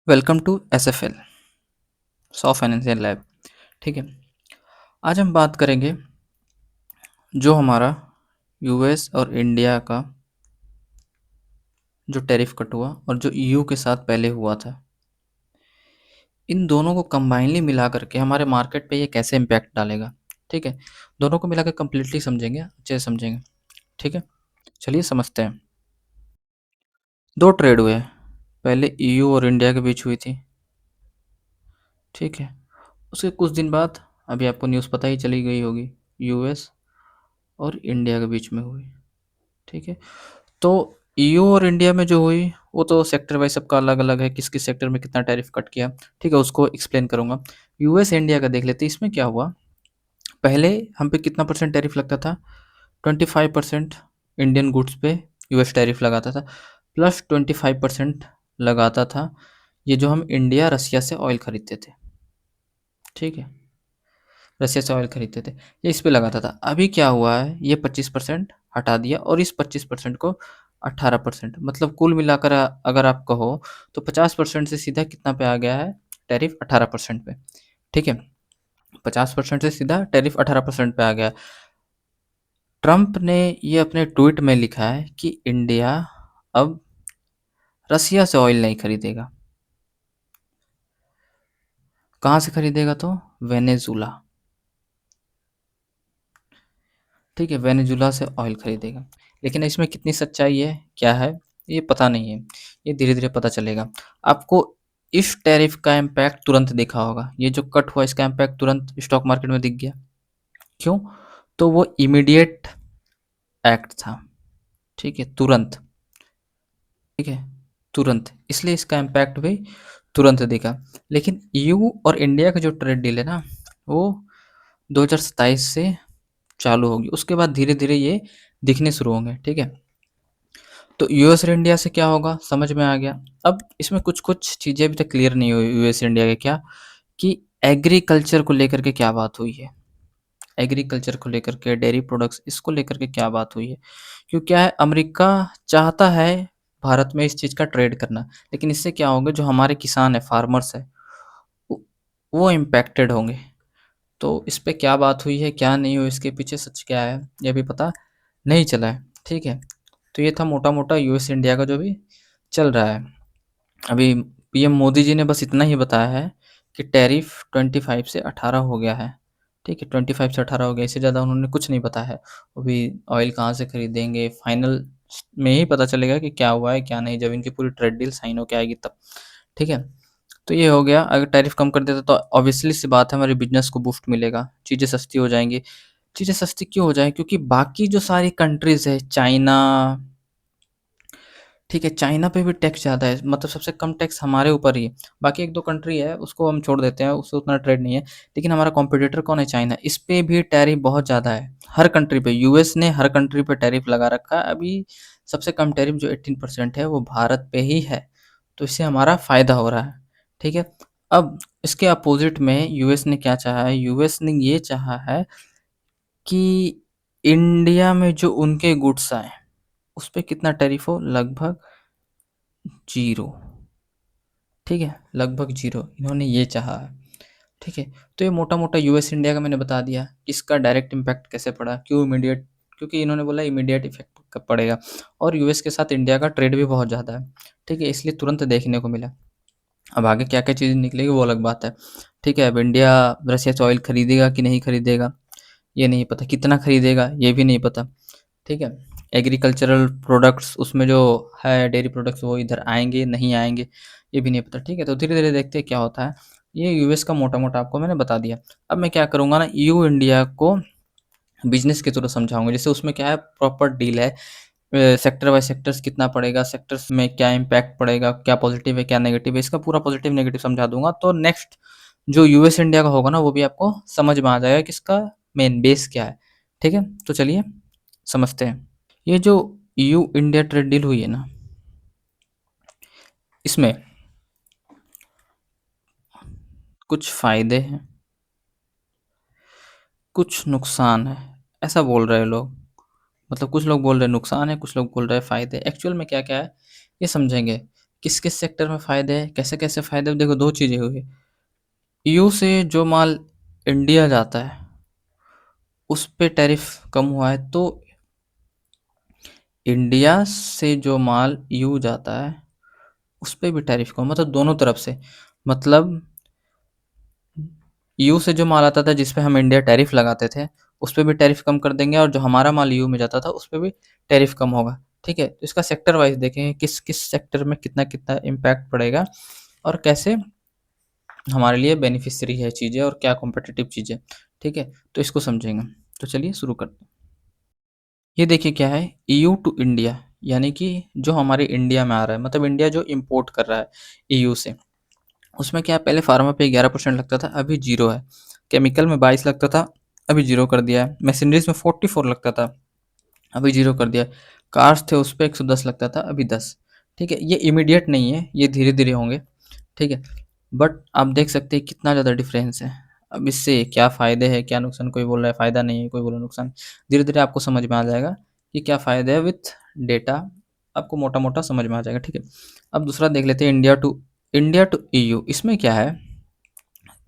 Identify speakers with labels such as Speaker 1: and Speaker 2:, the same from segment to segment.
Speaker 1: Welcome to SFL सॉ financial lab. ठीक है। आज हम बात करेंगे जो हमारा यूएस और इंडिया का जो टैरिफ कट हुआ और जो ईयू के साथ पहले हुआ था, इन दोनों को कंबाइनली मिला करके हमारे मार्केट पे ये कैसे इम्पैक्ट डालेगा। ठीक है। दोनों को मिला के कम्प्लीटली समझेंगे, अच्छे से समझेंगे। ठीक है। चलिए समझते हैं। दो ट्रेड हुए हैं। पहले ईयू और इंडिया के बीच हुई थी। ठीक है। उसके कुछ दिन बाद अभी आपको न्यूज़ पता ही चली गई होगी, यूएस और इंडिया के बीच में हुई। ठीक है। तो ईयू और इंडिया में जो हुई वो तो सेक्टर वाइज सबका अलग अलग है, किस किस सेक्टर में कितना टैरिफ कट किया। ठीक है, उसको एक्सप्लेन करूंगा। यूएस इंडिया का देख लेते हैं। इसमें क्या हुआ, पहले हम पे कितना परसेंट टैरिफ लगता था? 25% इंडियन गुड्स पे यूएस टैरिफ लगाता था, प्लस 25% लगाता था ये जो हम इंडिया रसिया से ऑयल खरीदते थे। ठीक है, रसिया से ऑयल खरीदते थे, ये इस पे लगाता था। अभी क्या हुआ है, ये 25% हटा दिया और इस 25% को 18%, मतलब कुल मिलाकर अगर आप कहो तो 50% से सीधा कितना पे आ गया है, टैरिफ 18% पे। ठीक है, 50% से सीधा टैरिफ 18% पे आ गया। ट्रंप ने ये अपने ट्वीट में लिखा है कि इंडिया अब रसिया से ऑयल नहीं खरीदेगा। कहाँ से खरीदेगा? तो वेनेजुला। ठीक है, वेनेजुला से ऑयल खरीदेगा। लेकिन इसमें कितनी सच्चाई है, क्या है, ये पता नहीं है। ये धीरे धीरे पता चलेगा आपको। इस टैरिफ का इम्पैक्ट तुरंत दिखा होगा, ये जो कट हुआ इसका इम्पैक्ट तुरंत स्टॉक मार्केट में दिख गया। क्यों? तो वो इमीडिएट एक्ट था। ठीक है, तुरंत। ठीक है, तुरंत, इसलिए इसका इम्पैक्ट भी तुरंत दिखा। लेकिन ईयू और इंडिया का जो ट्रेड डील है ना, वो 2027 से चालू होगी, उसके बाद धीरे धीरे ये दिखने शुरू होंगे। ठीक है, तो यूएस और इंडिया से क्या होगा समझ में आ गया। अब इसमें कुछ कुछ चीज़ें अभी तक क्लियर नहीं हुई यूएस इंडिया के, क्या कि एग्रीकल्चर को लेकर के क्या बात हुई है, एग्रीकल्चर को लेकर के, डेयरी प्रोडक्ट्स, इसको लेकर के क्या बात हुई है। क्यों, क्या है, अमेरिका चाहता है भारत में इस चीज़ का ट्रेड करना, लेकिन इससे क्या होगा, जो हमारे किसान है, फार्मर्स है, वो वो इम्पैक्टेड होंगे। तो इस पे क्या बात हुई है, क्या नहीं हुई, इसके पीछे सच क्या है, ये भी पता नहीं चला है। ठीक है, तो ये था मोटा मोटा यूएस इंडिया का जो भी चल रहा है। अभी पीएम मोदी जी ने बस इतना ही बताया है कि टैरिफ 25 से 18 हो गया है। ठीक है, 25 से 18 हो गया, इससे ज़्यादा उन्होंने कुछ नहीं बताया है। अभी ऑयल कहाँ से खरीदेंगे, फाइनल में ही पता चलेगा कि क्या हुआ है क्या नहीं, जब इनकी पूरी ट्रेड डील साइन होके आएगी तब। ठीक है, तो ये हो गया। अगर टैरिफ कम कर देता तो ऑब्वियसली सी बात है हमारे बिजनेस को बूस्ट मिलेगा, चीज़ें सस्ती हो जाएंगी। चीज़ें सस्ती क्यों हो जाए, क्योंकि बाकी जो सारी कंट्रीज़ है, चाइना, ठीक है, चाइना पे भी टैक्स ज़्यादा है, मतलब सबसे कम टैक्स हमारे ऊपर ही है। बाकी एक दो कंट्री है उसको हम छोड़ देते हैं, उससे उतना ट्रेड नहीं है। लेकिन हमारा कॉम्पिटिटर कौन है? चाइना। इस पे भी टैरिफ बहुत ज़्यादा है, हर कंट्री पे। यूएस ने हर कंट्री पे टैरिफ लगा रखा है। अभी सबसे कम टैरिफ जो 18% है वो भारत पे ही है, तो इससे हमारा फ़ायदा हो रहा है। ठीक है, अब इसके अपोजिट में यूएस ने क्या चाहा है, यूएस ने ये चाहा है कि इंडिया में जो उनके गुड्स आए उस पे कितना टैरिफ हो, लगभग जीरो। ठीक है, लगभग जीरो, इन्होंने ये चाहा है। ठीक है, तो ये मोटा मोटा यूएस इंडिया का मैंने बता दिया, इसका डायरेक्ट इम्पैक्ट कैसे पड़ा, क्यों इमीडिएट, क्योंकि इन्होंने बोला इमीडिएट इफेक्ट कब पड़ेगा। और यूएस के साथ इंडिया का ट्रेड भी बहुत ज़्यादा है। ठीक है, इसलिए तुरंत देखने को मिला। अब आगे क्या क्या चीज़ निकलेगी वो अलग बात है। ठीक है, अब इंडिया रसिया से ऑयल खरीदेगा कि नहीं खरीदेगा ये नहीं पता, कितना खरीदेगा ये भी नहीं पता। ठीक है, एग्रीकल्चरल प्रोडक्ट्स उसमें जो है, डेयरी प्रोडक्ट्स, वो इधर आएँगे नहीं आएँगे ये भी नहीं पता। ठीक है, तो धीरे-धीरे देखते हैं क्या होता है। ये यूएस का मोटा-मोटा आपको मैंने बता दिया। अब मैं क्या करूँगा ना, ईयू इंडिया को बिज़नेस के थ्रू समझाऊँगा। जैसे उसमें क्या है, प्रॉपर डील है, सेक्टर बाय सेक्टर्स कितना पड़ेगा, सेक्टर्स में क्या इम्पैक्ट पड़ेगा, क्या पॉजिटिव है, क्या नेगेटिव है, इसका पूरा पॉजिटिव नेगेटिव समझा दूँगा। तो नेक्स्ट जो यूएस इंडिया का होगा ना, वो भी आपको समझ में आ जाएगा कि इसका मेन बेस क्या है। ठीक है, तो चलिए समझते हैं। ये जो ईयू इंडिया ट्रेड डील हुई है ना, इसमें कुछ फ़ायदे हैं, कुछ नुकसान है, ऐसा बोल रहे हैं लोग। मतलब कुछ लोग बोल रहे हैं नुकसान है, कुछ लोग बोल रहे हैं फ़ायदे। एक्चुअल में क्या-क्या है, ये समझेंगे। किस-किस सेक्टर में फ़ायदे हैं, कैसे-कैसे फ़ायदे हैं, देखो 2 चीज़ें हुई। ईयू से जो माल इंडिया जाता है, उस पे टैरिफ कम हुआ है, तो इंडिया से जो माल ईयू जाता है, उस पे भी टैरिफ कम, मतलब दोनों तरफ से। मतलब ईयू से जो माल आता था जिस पे हम इंडिया टैरिफ लगाते थे, उस पे भी टैरिफ कम कर देंगे, और जो हमारा माल ईयू में जाता था, उस पे भी टैरिफ कम होगा। ठीक है? तो इसका सेक्टर वाइज़ देखेंगे किस-किस सेक्टर में कितना-कितना इम्पैक्ट पड़ेगा, और कैसे हमारे लिए बेनिफिशियरी है चीज़ें, और क्या कॉम्पिटिटिव चीज़ें। ठीक है? तो इसको समझेंगे। तो चलिए शुरू करते हैं। ये देखिए क्या है, ईयू टू इंडिया, यानी कि जो हमारे इंडिया में आ रहा है, मतलब इंडिया जो इम्पोर्ट कर रहा है ईयू से, उसमें क्या है, पहले फार्मा पे 11% लगता था, अभी 0 है। केमिकल में 22 लगता था, अभी 0 कर दिया है। मशीनरीज़ में 44 लगता था, अभी 0 कर दिया है। कार्स थे उस पे 110 लगता था, अभी 10। ठीक है? ये इमीडिएट नहीं है, ये धीरे-धीरे होंगे। ठीक है? बट आप देख सकते हैं कितना ज़्यादा डिफरेंस है। अब इससे क्या फ़ायदे हैं, क्या नुकसान, कोई बोल रहा है फ़ायदा नहीं है, कोई बोल रहा है नुकसान। धीरे-धीरे आपको समझ में आ जाएगा कि क्या फ़ायदे हैं, विथ डेटा आपको मोटा-मोटा समझ में आ जाएगा। ठीक है? अब दूसरा देख लेते हैं, इंडिया टू ईयू। इसमें क्या है,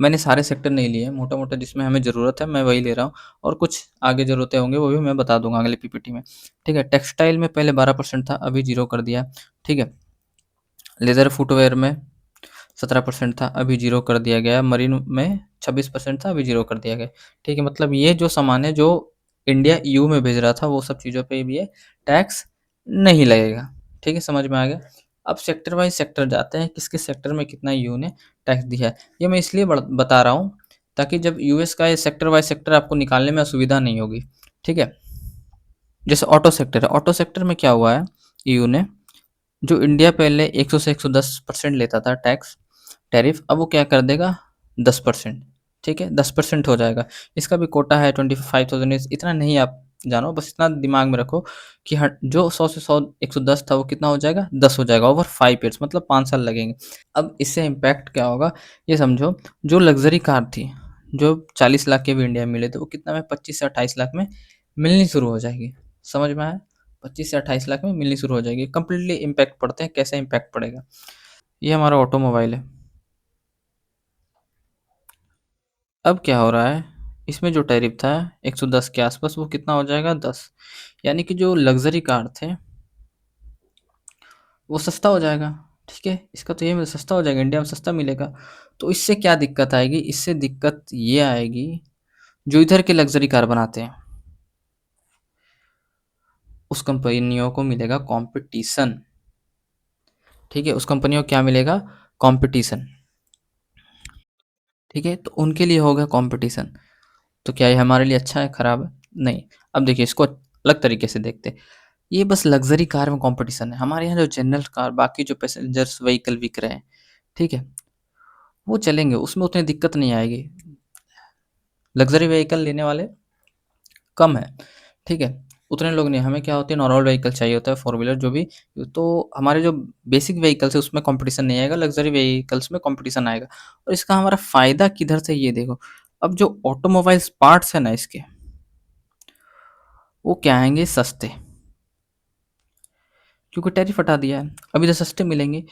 Speaker 1: मैंने सारे सेक्टर नहीं लिए हैं, मोटा-मोटा जिसमें हमें ज़रूरत है मैं वही ले रहा हूँ, और कुछ आगे ज़रूरतें होंगी वो भी मैं बता दूँगा अगले पीपीटी में। ठीक है? टेक्सटाइल में पहले 12% था, अभी 0 कर दिया। ठीक है? लेदर फुटवियर में 17% था, अभी 0 कर दिया गया। मरीन में 26% था, अभी 0 कर दिया गया। ठीक है? मतलब ये जो सामान है जो इंडिया ईयू में भेज रहा था, वो सब चीज़ों पे भी ये टैक्स नहीं लगेगा। ठीक है? समझ में आ गया? अब सेक्टर वाइज़ सेक्टर जाते हैं, किस-किस सेक्टर में कितना ईयू ने टैक्स दिया है। ये मैं इसलिए बता रहा हूँ, ताकि जब यूएस का ये सेक्टर वाइज़ सेक्टर आपको निकालने में असुविधा नहीं होगी। ठीक है? जैसे ऑटो सेक्टर है, ऑटो सेक्टर में क्या हुआ है, ईयू ने, जो इंडिया पहले 100 से 110% लेता था टैक्स, टैरिफ, अब वो क्या कर देगा, 10%। ठीक है? 10% हो जाएगा। इसका भी कोटा है 25,000, इतना नहीं आप जानो, बस इतना दिमाग में रखो कि हट जो 100 से 100 110 था, वो कितना हो जाएगा, 10 हो जाएगा ओवर 5 ईयर्स, मतलब 5 साल लगेंगे। अब इससे इम्पैक्ट क्या होगा, ये समझो, जो लग्ज़री कार थी, जो 40 लाख के भी इंडिया में मिले थे, वो कितना में 25 से 28 लाख में मिलनी शुरू हो जाएगी। समझ में आया? 25 से 28 लाख में मिलनी शुरू हो जाएगी। कंप्लीटली इम्पैक्ट पड़ते हैं, कैसे इम्पैक्ट पड़ेगा? ये हमारा ऑटोमोबाइल है। अब क्या हो रहा है, इसमें जो टैरिफ था 110 के आसपास, वो कितना हो जाएगा, 10। यानी कि जो लग्ज़री कार थे, वो सस्ता हो जाएगा। ठीक है? इसका तो ये सस्ता हो जाएगा, इंडिया में सस्ता मिलेगा। तो इससे क्या दिक्कत आएगी? इससे दिक्कत ये आएगी, जो इधर के लग्ज़री कार बनाते हैं, उस कंपनियों को मिलेगा कॉम्पिटिशन। ठीक है? उस कंपनियों को क्या मिलेगा? कॉम्पिटिशन। ठीक है? तो उनके लिए होगा कॉम्पिटिशन। तो क्या ये हमारे लिए अच्छा है, खराब है? नहीं। अब देखिए, इसको अलग तरीके से देखते हैं। ये बस लग्ज़री कार में कॉम्पिटिशन है। हमारे यहाँ जो जनरल कार, बाकी जो पैसेंजर्स व्हीकल बिक रहे हैं, ठीक है? वो चलेंगे, उसमें उतनी दिक्कत नहीं आएगी। लग्ज़री व्हीकल लेने वाले कम हैं, ठीक है? उतने लोग नहीं, हमें क्या होती है, नॉर्मल व्हीकल चाहिए होता है, फोर व्हीलर जो भी। तो हमारे जो बेसिक व्हीकल्स है उसमें कॉम्पिटिशन नहीं आएगा, लग्ज़री व्हीकल्स में कॉम्पिटिशन आएगा। और इसका हमारा फ़ायदा किधर से, ये देखो। अब जो ऑटोमोबाइल्स पार्ट्स हैं ना इसके, वो क्या आएँगे, सस्ते। क्योंकि टैरिफ हटा दिया है, अभी तो सस्ते मिलेंगे।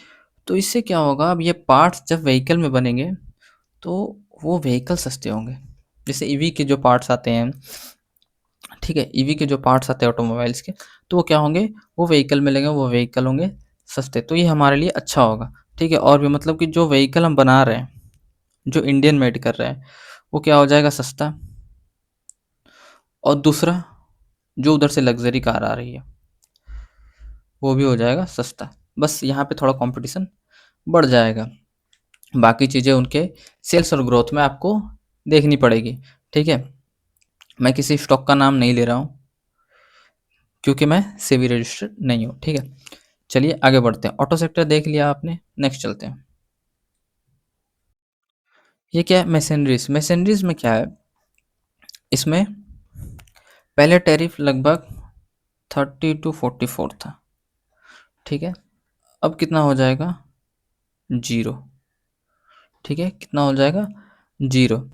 Speaker 1: तो इससे क्या होगा, अब ये पार्ट्स जब व्हीकल में बनेंगे, तो वो व्हीकल सस्ते होंगे। जैसे ईवी के जो पार्ट्स आते हैं, ठीक है? ईवी के जो पार्ट्स आते हैं ऑटोमोबाइल्स के, तो वो क्या होंगे, वो व्हीकल में लगेंगे, वो व्हीकल होंगे सस्ते। तो ये हमारे लिए अच्छा होगा। ठीक है? और भी मतलब कि जो व्हीकल हम बना रहे हैं, जो इंडियन मेड कर रहे हैं, वो क्या हो जाएगा, सस्ता। और दूसरा, जो उधर से लग्ज़री कार आ रही है, वो भी हो जाएगा सस्ता। बस यहाँ पे थोड़ा कॉम्पिटिशन बढ़ जाएगा। बाकी चीज़ें उनके सेल्स और ग्रोथ में आपको देखनी पड़ेगी। ठीक है? मैं किसी स्टॉक का नाम नहीं ले रहा हूँ, क्योंकि मैं सेबी रजिस्टर्ड नहीं हूँ। ठीक है? चलिए आगे बढ़ते हैं। ऑटो सेक्टर देख लिया आपने, नेक्स्ट चलते हैं। ये क्या है, मशीनरीज। मशीनरीज में क्या है, इसमें पहले टैरिफ लगभग 30 टू 44 था। ठीक है? अब कितना हो जाएगा, 0। ठीक है? कितना हो जाएगा, 0।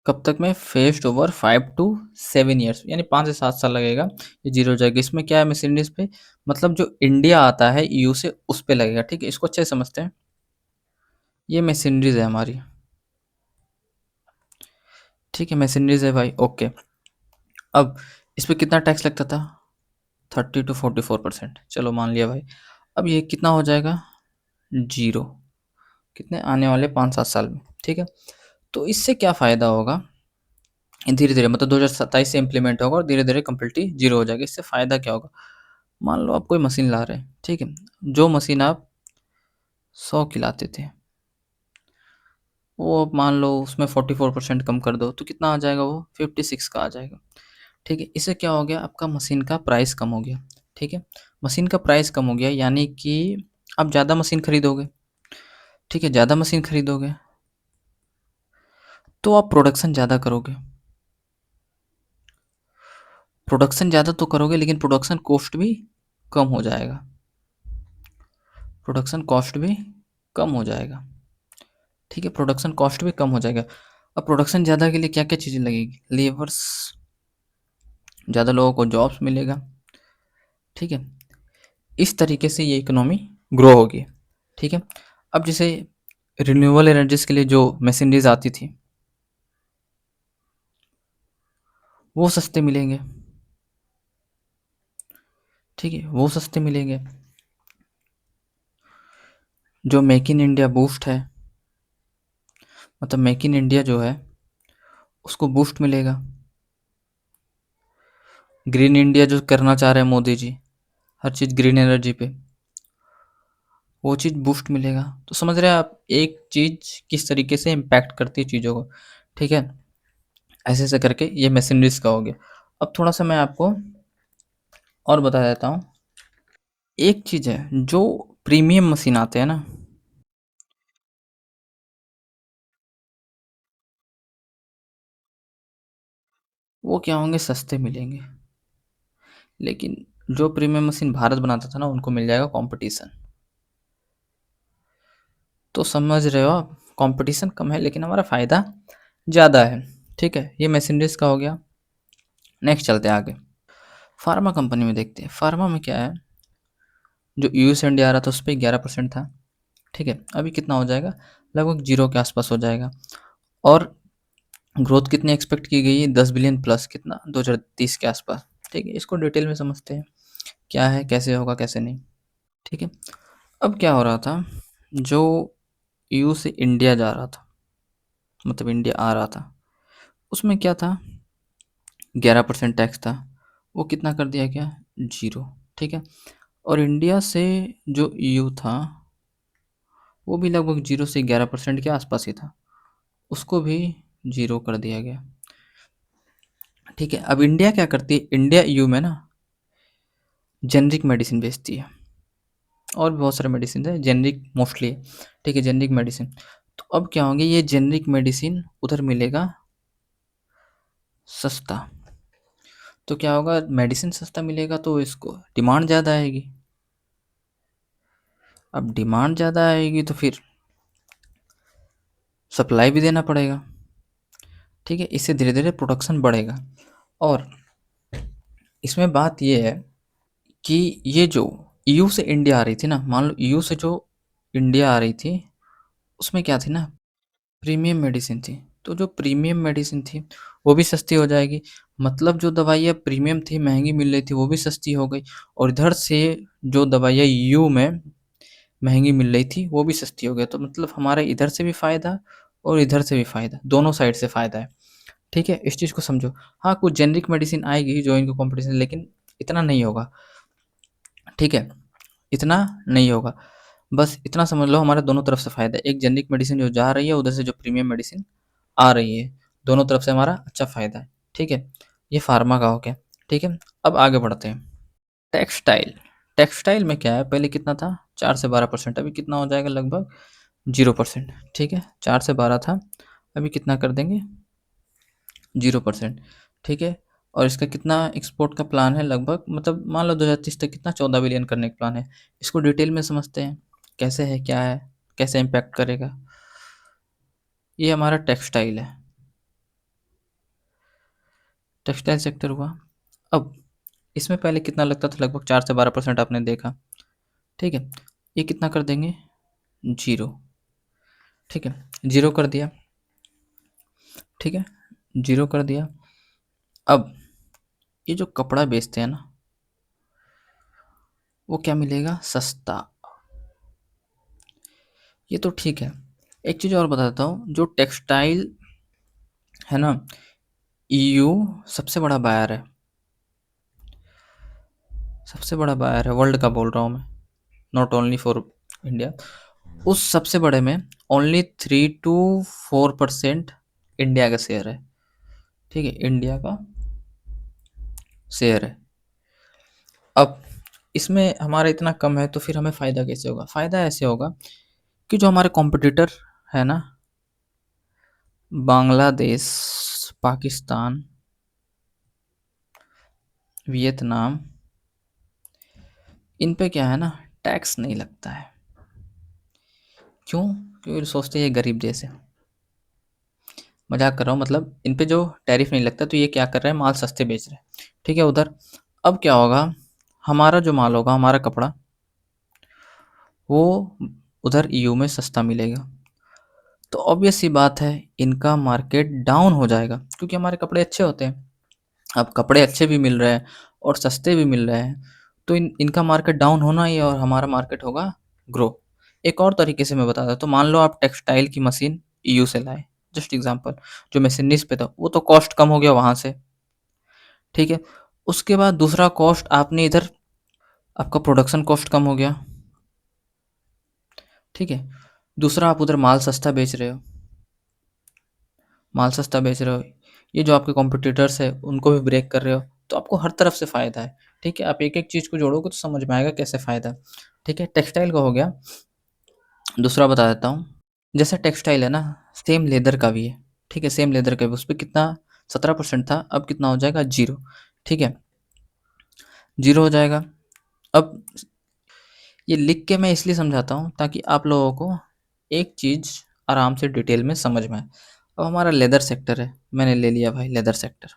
Speaker 1: कब तक में? फेज्ड ओवर 5 टू 7 ईयर्स, यानी 5 से 7 साल लगेगा, ये ज़ीरो हो जाएगा। इसमें क्या है मर्सिडीज़ पे, मतलब जो इंडिया आता है ईयू से उस पे लगेगा, ठीक है? इसको अच्छे से समझते हैं। ये मर्सिडीज़ है हमारी, ठीक है? मर्सिडीज़ है भाई, ओके। अब इस पे कितना टैक्स लगता था? 30 टू 44%, चलो मान लिया भाई। अब ये कितना हो जाएगा? ज़ीरो। कितने आने वाले 5-7 साल में, ठीक है? तो इससे क्या फ़ायदा होगा? धीरे-धीरे मतलब 2027 से इम्प्लीमेंट होगा और धीरे-धीरे कंप्लीटली ज़ीरो हो जाएगा। इससे फ़ायदा क्या होगा? मान लो आप कोई मशीन ला रहे हैं, ठीक है? जो मशीन आप 100 की लाते थे, वो अब मान लो उसमें 44% कम कर दो, तो कितना आ जाएगा वो? 56 का आ जाएगा, ठीक है? इससे क्या हो गया? आपका मशीन का प्राइस कम हो गया, ठीक है? मशीन का प्राइस कम हो गया यानी कि आप ज़्यादा मशीन खरीदोगे, ठीक है? ज़्यादा मशीन खरीदोगे, तो आप प्रोडक्शन ज़्यादा करोगे। प्रोडक्शन ज़्यादा तो करोगे लेकिन प्रोडक्शन कॉस्ट भी कम हो जाएगा। प्रोडक्शन कॉस्ट भी कम हो जाएगा, ठीक है? प्रोडक्शन कॉस्ट भी कम हो जाएगा। अब प्रोडक्शन ज़्यादा के लिए क्या-क्या चीज़ें लगेगी? लेबर्स, ज़्यादा लोगों को जॉब्स मिलेगा, ठीक है? इस तरीके से ये इकोनॉमी ग्रो होगी, ठीक है? अब जैसे रिन्यूएबल एनर्जीज़ के लिए जो मशीनरीज़ आती थी, वो सस्ते मिलेंगे, ठीक है? वो सस्ते मिलेंगे। जो मेक इन इंडिया बूस्ट है, मतलब मेक इन इंडिया जो है, उसको बूस्ट मिलेगा। ग्रीन इंडिया जो करना चाह रहे हैं मोदी जी, हर चीज़ ग्रीन एनर्जी पे, वो चीज़ बूस्ट मिलेगा। तो समझ रहे हैं आप एक चीज़ किस तरीके से इम्पैक्ट करती है चीज़ों को, ठीक है? ऐसे-ऐसे करके ये मशीनरीज़ का हो गया। अब थोड़ा-सा मैं आपको और बता देता हूँ। एक चीज़ है, जो प्रीमियम मशीन आते हैं ना, वो क्या होंगे? सस्ते मिलेंगे। लेकिन जो प्रीमियम मशीन भारत बनाता था ना, उनको मिल जाएगा कॉम्पिटिशन। तो समझ रहे हो आप? कॉम्पिटिशन कम है लेकिन हमारा फ़ायदा ज़्यादा है, ठीक है? ये मशीनरीज़ का हो गया। नेक्स्ट चलते हैं आगे। फार्मा कंपनी में देखते हैं। फार्मा में क्या है, जो यूएस इंडिया आ रहा था उस पे 11% था, ठीक है? अभी कितना हो जाएगा? लगभग ज़ीरो के आस-पास हो जाएगा। और ग्रोथ कितनी एक्सपेक्ट की गई है? 10 बिलियन प्लस, कितना? 2030 के आस-पास, ठीक है? इसको डिटेल में समझते हैं, क्या है, कैसे होगा, कैसे नहीं, ठीक है? अब क्या हो रहा था, जो ईयू से इंडिया जा रहा था, मतलब इंडिया आ रहा था, उसमें क्या था? 11% टैक्स था, वो कितना कर दिया गया? ज़ीरो, ठीक है? और इंडिया से जो ईयू था, वो भी लगभग 0 से 11% के आसपास ही था, उसको भी ज़ीरो कर दिया गया, ठीक है? अब इंडिया क्या करती है? इंडिया ईयू में ना जेनरिक मेडिसिन बेचती है, और भी बहुत सारे मेडिसिन है, जेनरिक मोस्टली है, ठीक है? Generic medicine. तो अब क्या होंगे? ये जेनरिक मेडिसिन उधर मिलेगा सस्ता। तो क्या होगा? मेडिसिन सस्ता मिलेगा तो इसको डिमांड ज़्यादा आएगी। अब डिमांड ज़्यादा आएगी तो फिर सप्लाई भी देना पड़ेगा, ठीक है? इससे धीरे-धीरे प्रोडक्शन बढ़ेगा। और इसमें बात ये है कि ये जो ईयू से इंडिया आ रही थी ना, मान लो ईयू से जो इंडिया आ रही थी, उसमें क्या थी ना, प्रीमियम मेडिसिन थी। तो जो प्रीमियम मेडिसिन थी, वो भी सस्ती हो जाएगी। मतलब जो दवाइयाँ प्रीमियम थी, महँगी मिल रही थी, वो भी सस्ती हो गई। और इधर से जो दवाइयाँ ईयू में महँगी मिल रही थी, वो भी सस्ती हो गई। तो मतलब हमारा इधर से भी फ़ायदा और इधर से भी फ़ायदा, दोनों साइड से फ़ायदा है। ठीक है? इस चीज़ को समझो। हाँ, कुछ जेनरिक मेडिसिन आएगी जो इनका कॉम्पिटिशन, लेकिन इतना नहीं होगा, ठीक है? इतना नहीं होगा। बस इतना समझ लो, हमारा दोनों तरफ से फ़ायदा है। एक जेनरिक मेडिसिन जो जा रही है, उधर से जो प्रीमियम मेडिसिन आ रही है, दोनों तरफ से हमारा अच्छा फ़ायदा है, ठीक है? ये फार्मा का हो गया, ठीक है? अब आगे बढ़ते हैं। टेक्सटाइल, टेक्सटाइल में क्या है, पहले कितना था? 4 से 12%, अभी कितना हो जाएगा? लगभग 0%, ठीक है? 4 से 12 था, अभी कितना कर देंगे? 0%, ठीक है? और इसका कितना एक्सपोर्ट का प्लान है? लगभग मतलब मान लो 2030 तक कितना 14 बिलियन करने का प्लान है। इसको डिटेल में समझते हैं, कैसे है, क्या है, कैसे इम्पैक्ट करेगा। ये हमारा टेक्सटाइल है, टेक्सटाइल सेक्टर हुआ। अब इसमें पहले कितना लगता था, लगभग 4 से 12% आपने देखा, ठीक है। ये कितना कर देंगे, 0, ठीक है, 0 कर दिया, ठीक है, 0 कर दिया। अब ये जो कपड़ा बेचते हैं ना, वो क्या मिलेगा, सस्ता। ये तो ठीक है। एक चीज़ और बता देता हूँ, जो टेक्सटाइल है ना, ईयू सबसे बड़ा बायर है, सबसे बड़ा बायर है वर्ल्ड का, बोल रहा हूँ मैं, नॉट ओनली फॉर इंडिया। उस सबसे बड़े में ओनली 3 to 4% इंडिया का शेयर है, ठीक है, इंडिया का शेयर है। अब इसमें हमारा इतना कम है, तो फिर हमें फ़ायदा कैसे होगा, फ़ायदा ऐसे होगा कि जो हमारे कॉम्पिटिटर है ना, बांग्लादेश, पाकिस्तान, वियतनाम, इन पे क्या है ना, टैक्स नहीं लगता है। क्यों? क्योंकि सोचते हैं ये गरीब देश है। मजाक कर रहा हूँ, मतलब इन पे जो टैरिफ नहीं लगता, तो ये क्या कर रहे हैं, माल सस्ते बेच रहे हैं, ठीक है, उधर। अब क्या होगा, हमारा जो माल होगा, हमारा कपड़ा, वो उधर ईयू में सस्ता मिलेगा। तो ऑब्वियस सी बात है, इनका मार्केट डाउन हो जाएगा, क्योंकि हमारे कपड़े अच्छे होते हैं। अब कपड़े अच्छे भी मिल रहे हैं और सस्ते भी मिल रहे हैं, तो इनका मार्केट डाउन होना ही है, और हमारा मार्केट होगा ग्रो। एक और तरीके से मैं बता दें, तो मान लो आप टेक्सटाइल की मशीन ईयू से लाए, जस्ट एग्जांपल, जो मशीनिस्ट पे था, वो तो कॉस्ट कम हो गया वहाँ से, ठीक है। उसके बाद दूसरा कॉस्ट आपने इधर, आपका प्रोडक्शन कॉस्ट कम हो गया, ठीक है। दूसरा, आप उधर माल सस्ता बेच रहे हो, माल सस्ता बेच रहे हो, ये जो आपके कॉम्पिटिटर्स है उनको भी ब्रेक कर रहे हो, तो आपको हर तरफ से फ़ायदा है, ठीक है। आप एक एक चीज़ को जोड़ोगे तो समझ में आएगा कैसे फ़ायदा है, ठीक है। टेक्सटाइल का हो गया। दूसरा बता देता हूँ, जैसे टेक्सटाइल है ना, सेम लेदर का भी है, ठीक है, सेम लेदर का भी, उस पर कितना 17% था, अब कितना हो जाएगा, 0, ठीक है, 0 हो जाएगा। अब ये लिख के मैं इसलिए समझाता हूँ, ताकि आप लोगों को एक चीज़ आराम से डिटेल में समझ में आए। अब हमारा लेदर सेक्टर है, मैंने ले लिया भाई लेदर सेक्टर,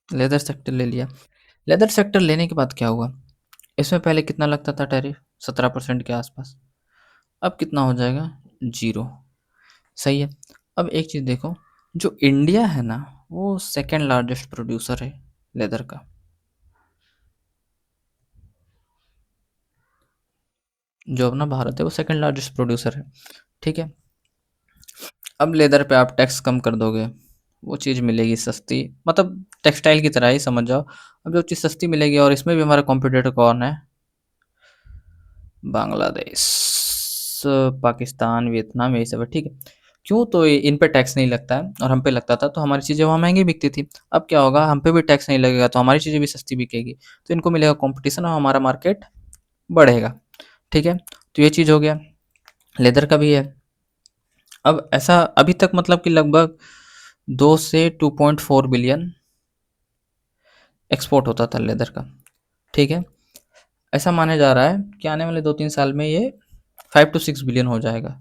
Speaker 1: लेदर सेक्टर ले लिया। लेदर सेक्टर लेने के बाद क्या हुआ, इसमें पहले कितना लगता था टैरिफ, 17% के आसपास, अब कितना हो जाएगा, 0, सही है। अब एक चीज़ देखो, जो इंडिया है ना, वो सेकेंड लार्जेस्ट प्रोड्यूसर है लेदर का, जो अपना भारत है वो सेकेंड लार्जेस्ट प्रोड्यूसर है, ठीक है। अब लेदर पे आप टैक्स कम कर दोगे, वो चीज़ मिलेगी सस्ती, मतलब टेक्सटाइल की तरह ही समझ जाओ। अब जो चीज़ सस्ती मिलेगी, और इसमें भी हमारा कॉम्पिटिटर कौन है, बांग्लादेश, पाकिस्तान, वियतनाम, यही सब है, ठीक है। क्यों? तो इन पे टैक्स नहीं लगता है और हम पे लगता था, तो हमारी चीज़ें वहाँ महंगी बिकती थी। अब क्या होगा, हम पे भी टैक्स नहीं लगेगा, तो हमारी चीज़ें भी सस्ती बिकेगी, तो इनको मिलेगा कंपटीशन और हमारा मार्केट बढ़ेगा, ठीक है। तो ये चीज़ हो गया, लेदर का भी है। अब ऐसा अभी तक, मतलब कि लगभग 2 से 2.4 बिलियन एक्सपोर्ट होता था लेदर का, ठीक है। ऐसा माना जा रहा है कि आने वाले 2-3 साल में ये 5 to 6 बिलियन हो जाएगा,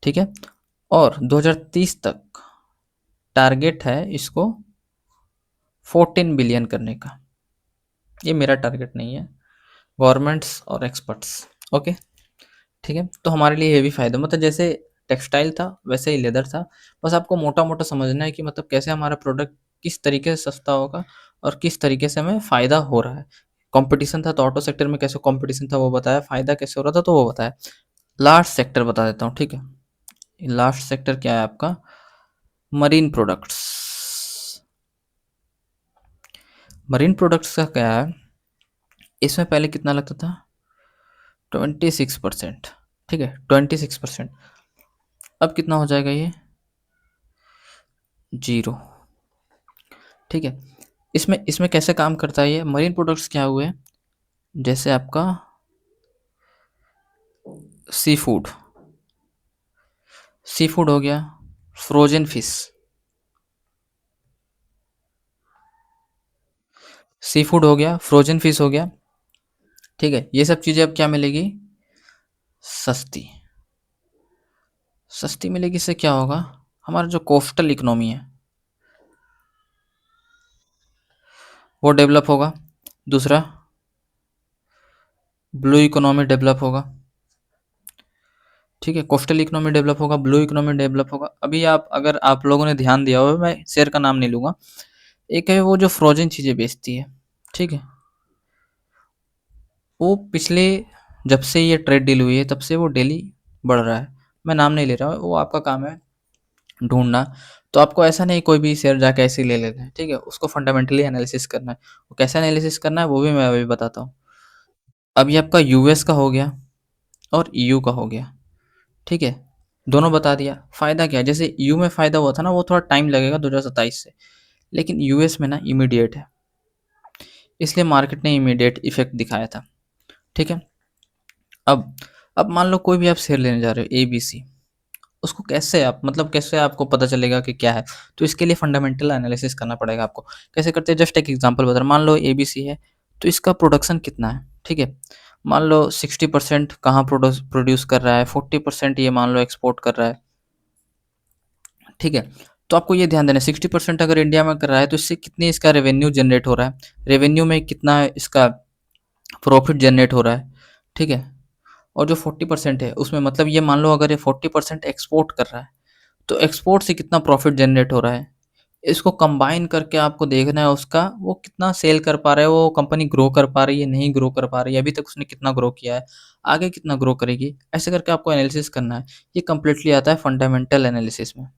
Speaker 1: ठीक है। और 2030 तक टारगेट है इसको 14 बिलियन करने का। ये मेरा टारगेट नहीं है, गवर्नमेंट्स और एक्सपर्ट्स, ओके, ठीक है। तो हमारे लिए ये भी फ़ायदा, मतलब जैसे टेक्सटाइल था वैसे ही लेदर था, बस आपको मोटा मोटा समझना है कि मतलब कैसे हमारा प्रोडक्ट किस तरीके से सस्ता होगा और किस तरीके से हमें फ़ायदा हो रहा है। कंपटीशन था तो ऑटो सेक्टर में कैसे कंपटीशन था वो बताया, फ़ायदा कैसे हो रहा था तो वो बताया। लास्ट सेक्टर बता देता हूँ, ठीक है। लास्ट सेक्टर क्या है आपका, मरीन प्रोडक्ट्स। मरीन प्रोडक्ट्स का क्या है, इसमें पहले कितना लगता था, 26%, ठीक है, 26%। अब कितना हो जाएगा ये, 0, ठीक है। इसमें इसमें कैसे काम करता है ये मरीन प्रोडक्ट्स, क्या हुए, जैसे आपका सी फूड, सी फूड हो गया, फ्रोजन फिश, सी फूड हो गया, फ्रोजन फिश हो गया, ठीक है। ये सब चीज़ें अब क्या मिलेगी, सस्ती, सस्ती मिलेगी, इससे क्या होगा, हमारा जो कोस्टल इकोनॉमी है वो डेवलप होगा। दूसरा, ब्लू इकोनॉमी डेवलप होगा। ठीक है, कोस्टल इकोनॉमी डेवलप होगा, ब्लू इकोनॉमी डेवलप होगा। अभी आप, अगर आप लोगों ने ध्यान दिया हो, मैं शेयर का नाम नहीं लूँगा, एक है वो जो फ्रोज़न चीज़ें बेचती है, ठीक है? वो पिछले, जब से ये ट्रेड डील हुई है तब से वो डेली बढ़ रहा है। मैं नाम नहीं ले रहा हूँ, वो आपका काम है ढूँढना। तो आपको ऐसा नहीं कोई भी शेयर जाके ऐसे ही ले लेना है, ठीक है? उसको फंडामेंटली एनालिसिस करना है। वो कैसे एनालिसिस करना है वो भी मैं अभी बताता हूँ। अभी आपका यूएस का हो गया और ईयू का हो गया, ठीक है? दोनों बता दिया। फ़ायदा क्या है? जैसे ईयू में फ़ायदा हुआ था ना, वो थोड़ा टाइम लगेगा 2027 से, लेकिन यूएस में ना इमीडिएट है, इसलिए मार्केट ने इमीडिएट इफ़ेक्ट दिखाया था, ठीक है? अब अब मान लो कोई भी आप शेयर लेने जा रहे हो एबीसी, उसको कैसे आप, मतलब कैसे आपको पता चलेगा कि क्या है? तो इसके लिए फंडामेंटल एनालिसिस करना पड़ेगा आपको। कैसे करते हैं? जस्ट एक एग्जांपल बता रहा हूँ। मान लो एबीसी है, तो इसका प्रोडक्शन कितना है, ठीक है? मान लो 60% कहाँ प्रोड्यूस कर रहा है, 40% ये मान लो एक्सपोर्ट कर रहा है, ठीक है? तो आपको ये ध्यान देना है 60% अगर इंडिया में कर रहा है तो इससे कितनी इसका रेवेन्यू जनरेट हो रहा है, रेवेन्यू में कितना इसका प्रॉफिट जनरेट हो रहा है, ठीक है? और जो 40% है उसमें, मतलब ये मान लो अगर ये 40% एक्सपोर्ट कर रहा है, तो एक्सपोर्ट से कितना प्रॉफिट जनरेट हो रहा है, इसको कंबाइन करके आपको देखना है उसका, वो कितना सेल कर पा रहा है, वो कंपनी ग्रो कर पा रही है, नहीं ग्रो कर पा रही है, अभी तक उसने कितना ग्रो किया है, आगे कितना ग्रो करेगी, ऐसे करके आपको एनालिसिस करना है। ये कंप्लीटली आता है फंडामेंटल एनालिसिस में।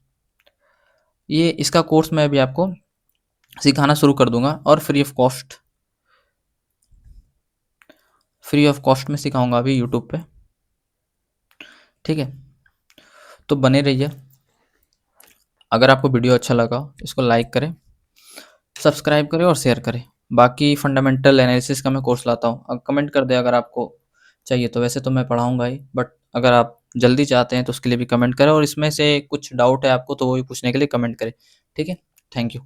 Speaker 1: ये इसका कोर्स मैं अभी आपको सिखाना शुरू कर दूंगा, और फ्री ऑफ कॉस्ट में सिखाऊंगा अभी यूट्यूब पे, ठीक है? तो बने रहिए। अगर आपको वीडियो अच्छा लगा हो, इसको लाइक करें, सब्सक्राइब करें और शेयर करें। बाकी फंडामेंटल एनालिसिस का मैं कोर्स लाता हूँ, कमेंट कर दें अगर आपको चाहिए तो। वैसे तो मैं पढ़ाऊँगा ही, बट अगर आप जल्दी चाहते हैं तो उसके लिए भी कमेंट करें, और इसमें से कुछ डाउट है आपको तो वो भी पूछने के लिए कमेंट करें, ठीक है? Thank you.